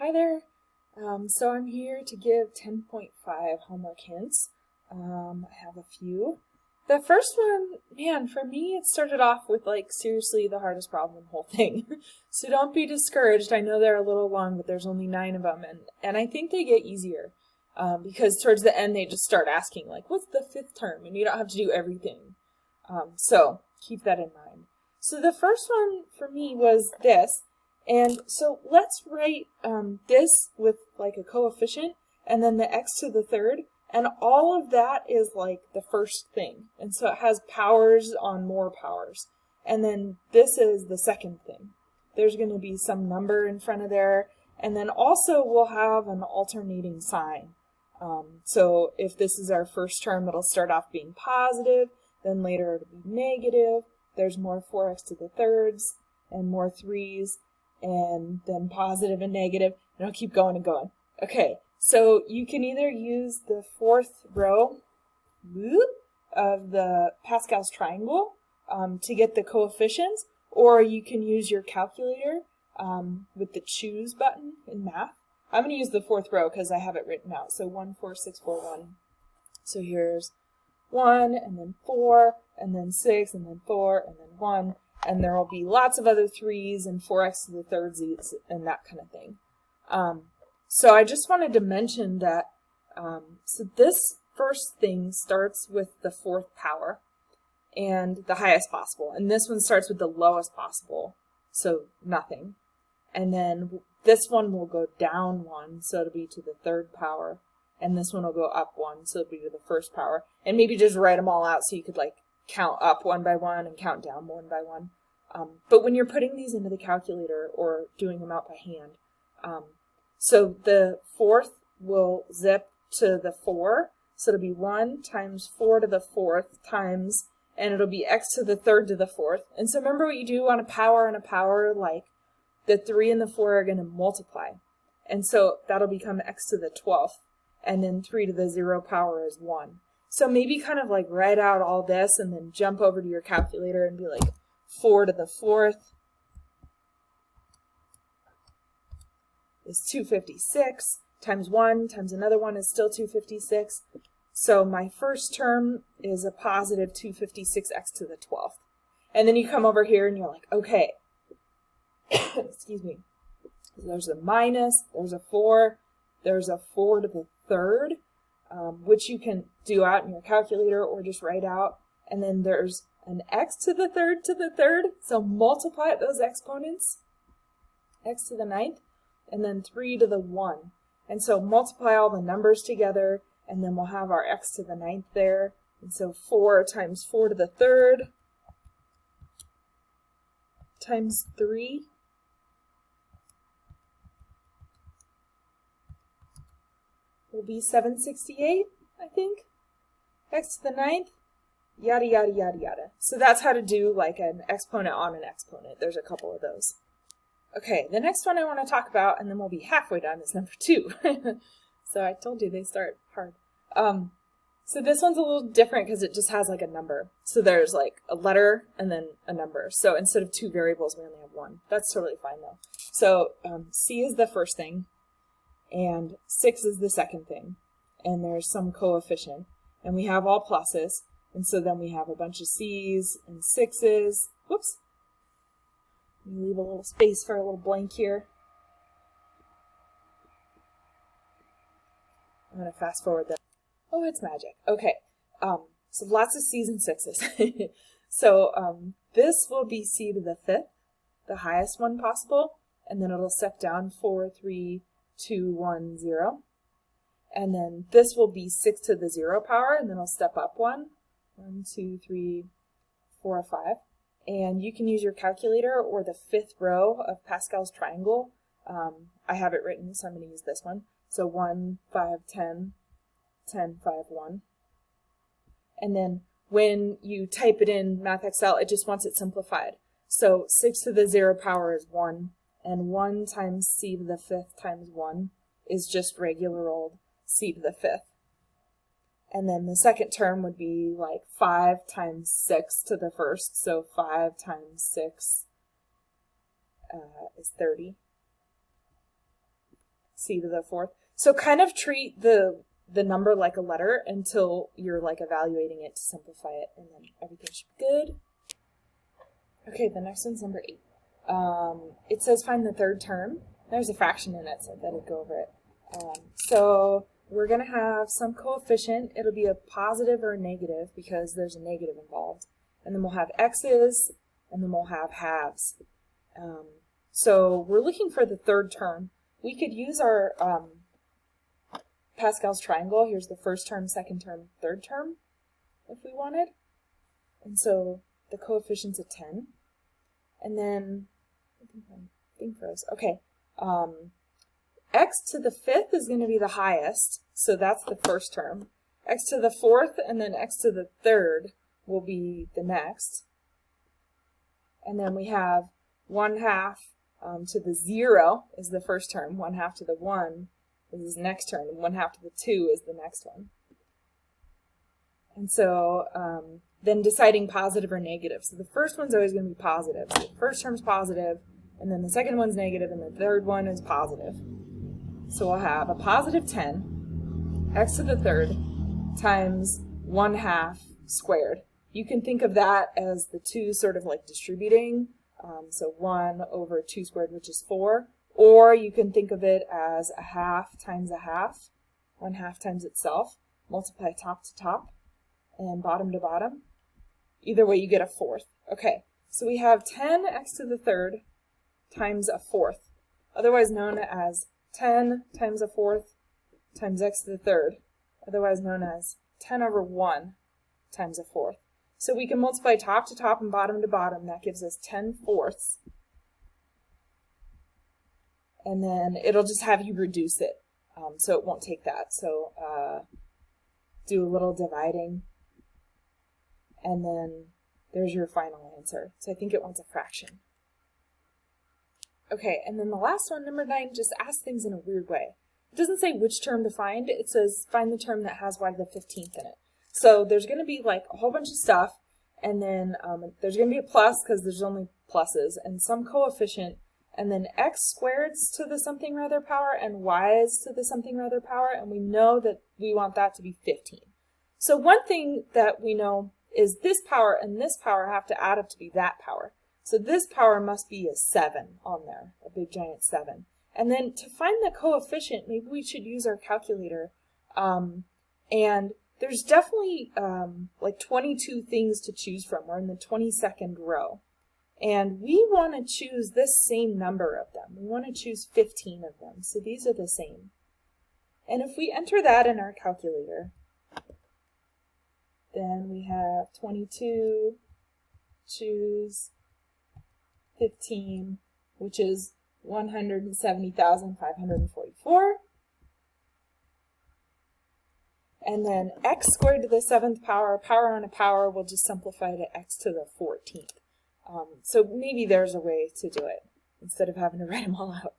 Hi there. So I'm here to give 10.5 homework hints. I have a few. The first one, man, for me, it started off with seriously the hardest problem in the whole thing. So don't be discouraged. I know they're a little long, but there's only 9 of them, and I think they get easier because towards the end they just start asking what's the 5th term, and you don't have to do everything. So keep that in mind. So the first one for me was this. And so let's write this with a coefficient and then the x to the third. And all of that is the first thing. And so it has powers on more powers. And then this is the second thing. There's going to be some number in front of there. And then also we'll have an alternating sign. So if this is our first term, it'll start off being positive. Then later it'll be negative. There's more 4x to the thirds and more 3's. And then positive and negative, and I'll keep going and going. Okay, so you can either use the 4th row of the Pascal's triangle to get the coefficients, or you can use your calculator with the choose button in math. I'm going to use the 4th row because I have it written out. So 1, 4, 6, 4, 1. So here's 1, and then 4, and then 6, and then 4, and then 1. And there will be lots of other 3's and 4x to the third z's and that kind of thing. So I just wanted to mention that, so this first thing starts with the 4th power and the highest possible. And this one starts with the lowest possible, so nothing. And then this one will go down 1, so it'll be to the 3rd power. And this one will go up 1, so it'll be to the 1st power. And maybe just write them all out so you could count up one by one and count down one by one. But when you're putting these into the calculator or doing them out by hand, so the 4th will zip to the 4, so it'll be 1 times 4 to the 4th times, and it'll be x to the 3rd to the 4th. And so remember what you do on a power and a power, the 3 and the 4 are going to multiply. And so that'll become x to the 12th, and then 3 to the 0 power is 1. So maybe kind of write out all this and then jump over to your calculator and be 4 to the 4th is 256 times 1 times another one is still 256. So my first term is a positive 256x to the 12th. And then you come over here and you're okay, excuse me, there's a minus, there's a 4, there's a 4 to the 3rd, which you can do out in your calculator or just write out. And then there's an x to the 3rd, so multiply those exponents, x to the 9th, and then 3 to the 1. And so multiply all the numbers together, and then we'll have our x to the 9th there. And so 4 times 4 to the 3rd times 3 will be 768, I think. X to the 9th, yada, yada, yada, yada. So that's how to do an exponent on an exponent. There's a couple of those. Okay, the next one I want to talk about, and then we'll be halfway done, is number 2. So I told you they start hard. So this one's a little different because it just has a number. So there's a letter and then a number. So instead of 2 variables, we only have 1. That's totally fine though. So C is the first thing, and 6 is the second thing, and there's some coefficient, and we have all pluses, and so then we have a bunch of C's and 6's. Whoops. Let me leave a little space for a little blank here. I'm going to fast forward that. Oh, it's magic. Okay. So lots of C's and 6's. So this will be C to the 5th, the highest one possible, and then it'll step down 4, 3, 2, 1, 0. And then this will be 6 to the 0 power, and then I'll step up 1. 1, 2, 3, 4, 5. And you can use your calculator or the 5th row of Pascal's triangle. I have it written, so I'm going to use this one. So 1, 5, 10, 10, 5, 1. And then when you type it in MathXL, it just wants it simplified. So 6 to the 0 power is 1, and 1 times C to the 5th times 1 is just regular old C to the 5th. And then the second term would be 5 times 6 to the 1st, so 5 times 6 is 30. c to the fourth. So kind of treat the number like a letter until you're like evaluating it to simplify it, and then everything should be good. Okay, the next one's number 8. It says find the third term. There's a fraction in it, so I thought I'd go over it. So we're going to have some coefficient. It'll be a positive or a negative because there's a negative involved. And then we'll have x's, and then we'll have halves. So we're looking for the third term. We could use our Pascal's triangle. Here's the first term, second term, third term, if we wanted. And so the coefficient's a 10. And then, I think my thing froze. Okay. X to the fifth is going to be the highest, so that's the first term. X to the fourth and then x to the third will be the next. And then we have 1/2 to the 0 is the first term, 1/2 to the 1 is the next term, and 1/2 to the 2 is the next one. And so then deciding positive or negative. So the first one's always going to be positive. So the first term's positive, and then the second one's negative, and the third one is positive. So we'll have a positive 10, x to the third, times 1/2 squared. You can think of that as the 2 sort of like distributing, so 1 over 2 squared, which is 4, or you can think of it as a half times a half, 1/2 times itself, multiply top to top and bottom to bottom. Either way, you get a fourth. Okay, so we have 10x to the third times a fourth, otherwise known as 10 times a fourth times x to the third, otherwise known as 10 over 1 times a fourth. So we can multiply top to top and bottom to bottom. That gives us 10 fourths. And then it'll just have you reduce it, so it won't take that. So do a little dividing, and then there's your final answer. So I think it wants a fraction. Okay, and then the last one, number 9, just asks things in a weird way. It doesn't say which term to find. It says find the term that has y to the 15th in it. So there's going to be like a whole bunch of stuff, and then there's going to be a plus because there's only pluses, and some coefficient, and then x squareds to the something or other power, and y's to the something or other power, and we know that we want that to be 15. So one thing that we know is this power and this power have to add up to be that power. So this power must be a 7 on there, a big giant 7. And then to find the coefficient, maybe we should use our calculator. And there's definitely like 22 things to choose from. We're in the 22nd row. And we want to choose this same number of them. We want to choose 15 of them. So these are the same. And if we enter that in our calculator, then we have 22, choose 15, which is 170,544. And then x squared to the 7th power, power on a power, we'll just simplify to x to the 14th. So maybe there's a way to do it instead of having to write them all out.